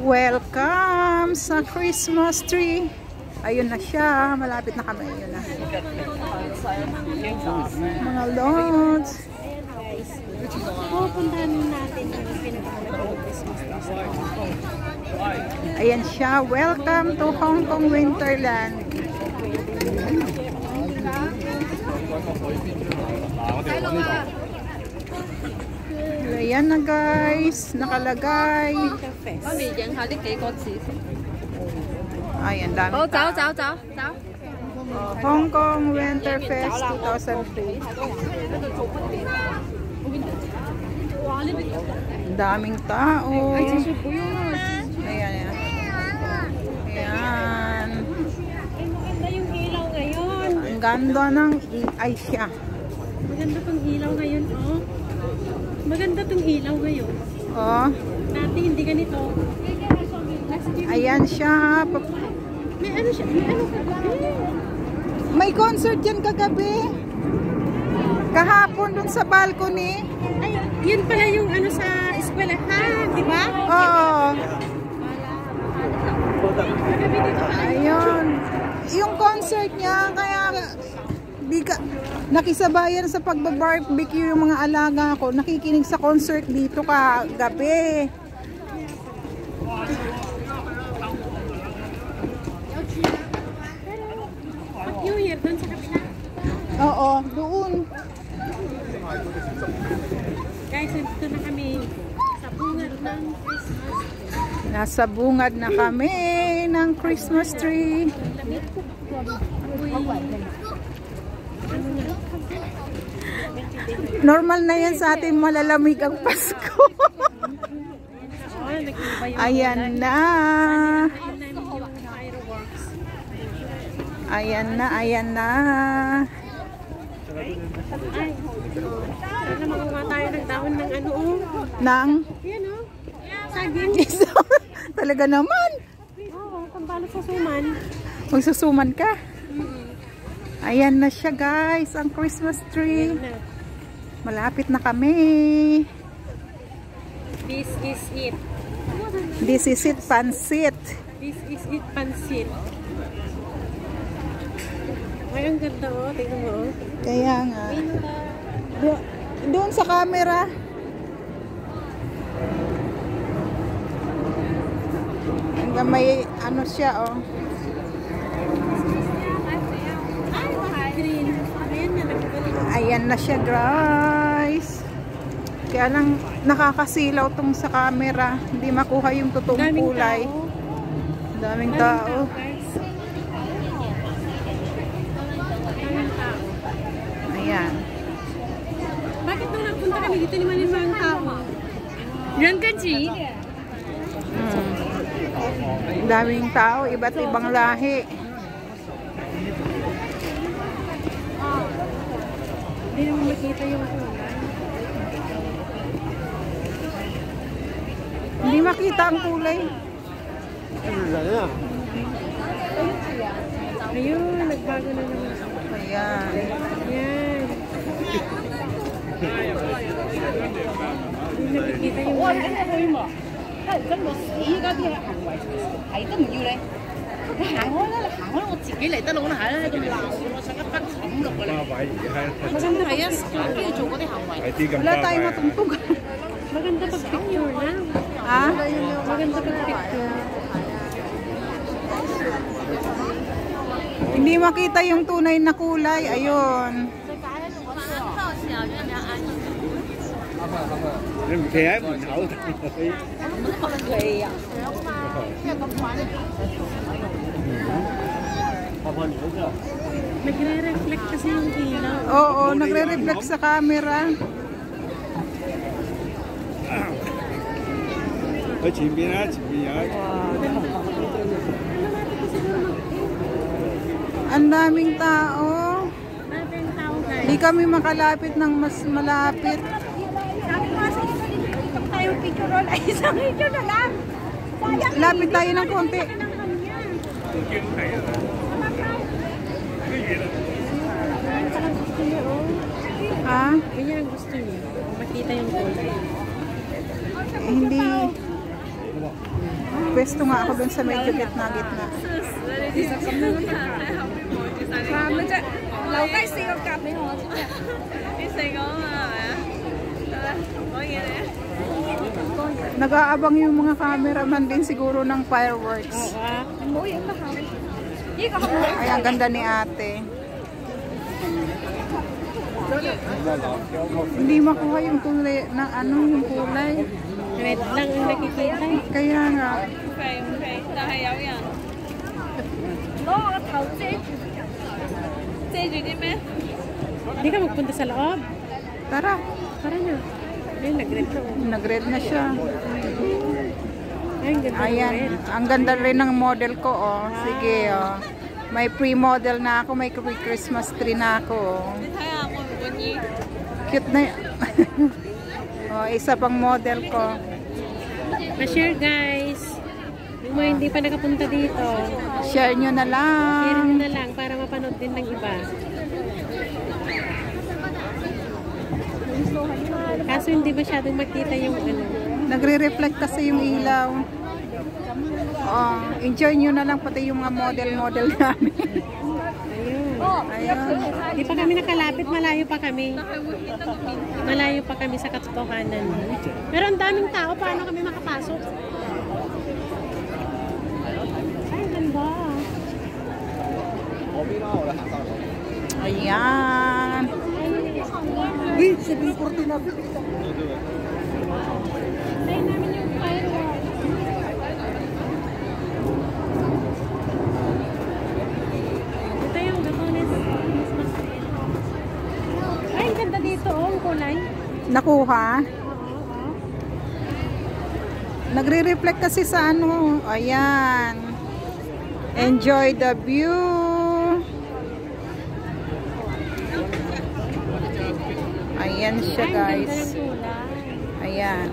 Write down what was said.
Welcome sa Christmas tree. Ayun na siya. Malapit na kami. Ayun na. Mga loads. Pupuntahan natin yung pinagkakaroon Christmas tree. Ayan siya. Welcome to Hong Kong Winterland. Ayan na guys. Nakalagay. Ayan, dami. Hong Kong Winter Fest 2003. Daming tao. Ayan, ayan. Ayan. Maganda yung ilaw ngayon. Ang ganda ng ay siya. Maganda tong ilaw ngayon, oh. Maganda tong ilaw ngayon. Oh. Dati hindi ganito. Ayan siya. May ano siya? May ano kagabi? May concert yan kagabi. Kahapon dun sa balcony. Ay, yun pala yung ano sa eskwelahan, di ba? Oo. Kagabi dito pala. Ayun. Yung concert niya, kaya di ka nakisabayan sa pagbabarbecue yung mga alaga ko. Nakikinig sa concert dito kagabi. New Year, doon sa kapila. Oo, doon. Guys, nandito na kami sa bungad ng Christmas. Nasa bungad na kami ng Christmas tree. Normal na yan sa atin, malalamig ang Pasko. Ayan na. Ayan na, ayan na. Sana makuha tayo ng dahon ng ano, oh. Nang? Yan, oh. Saging. Talaga naman. Oo, pambalot sa suman. Magsusuman ka. Ayan na siya guys, ang Christmas tree. Malapit na kami. This is it. This is it, pansit. This is it, pansit. Ay, ang ganda, oh. Tingnan mo, oh. Kaya nga. Doon sa camera. Hanggang may ano siya, oh. Green. Ayan na, nagagaling. Ayan na siya guys. Kaya lang nakakasilaw tong sa camera. Hindi makuha yung totoong kulay. Daming tao. Ayan. Bakit nung nagpunta kami dito naman yung mga tao? Yan kasi. Daming tao, iba't ibang lahi. Hindi naman makita yung kulay. Hindi makita ang kulay. Ayun, nagbago na naman. Ayan. Yan. Hindi nakikita yung kulay. 咁我死嗰啲行為係都唔要你，你行開啦，你行開我自己嚟得啦，我係啦，咁鬧我想一筆冚落㗎啦。Maganda係啊，跟住做嗰啲行為。Wala tayong matungtog. Maganda pag picture na. Ha? Maganda pag picture. Hindi makita yung tunay na kulay. Ayun. 你唔企喺門口度，你啊，Nagre-reflect kasi yung ilaw. Oo, nagre-reflect sa camera. 喺前邊啊，前邊有一。 Ang daming tao. Maraming tao, guys. Hindi kami makalapit ng mas malapit. Sabi ko kasi pag tayo picture roll ay isang picture na lang. Lapit tayo ng konti. Ha? Ganyan ang gusto niyo. Makita yung kulay. Hindi. Pwesto nga ako dun sa medyo gitna-gitna. 其實咁樣睇下望住晒你。慘乜啫？留低4個甲俾我，知唔知啊？呢4個啊嘛，係咪啊？得啦，講嘢嚟啊！ Nag-aabang yung mga cameraman din siguro ng fireworks. Ay, ang ganda ni ate. Hindi makuha yung kulay ng ano, yung kulay. Red lang ang nakikita. Kaya nga. Okay. 但係有人攞我個頭遮住啲咩？ Hindi ka magpunta sa loob? Tara. Tara na. Ayun, nag-red na. Nag-red na siya. Ayun, ganda. Ayan. Ang ganda rin ng model ko, oh. Sige, oh. May pre-model na ako. May Christmas tree na ako, oh. Cute na yun. Oh, isa pang model ko. Pa-share, guys. Yung mga hindi pa nakapunta dito. Share nyo na lang. Share nyo na lang para mapanood din ng iba. Kaso hindi masyadong makita yung ano. Nagre-reflect kasi yung ilaw. Oh, enjoy nyo na lang pati yung mga model-model namin. Ayun. Ayun. Hindi pa kami nakalapit, malayo pa kami. Malayo pa kami sa katotohanan. Pero ang daming tao, paano kami makapasok? Ay, ganda. Ayan. Uy, 7:40 na. Tayo namin yung fireworks. Ito yung Gatones Christmas tree. Ay, ang ganda dito, oh, ang kulay. Nakuha? Oo. Nagre-reflect kasi sa ano. Ayan. Enjoy the view. Ayan siya, guys. Ayan.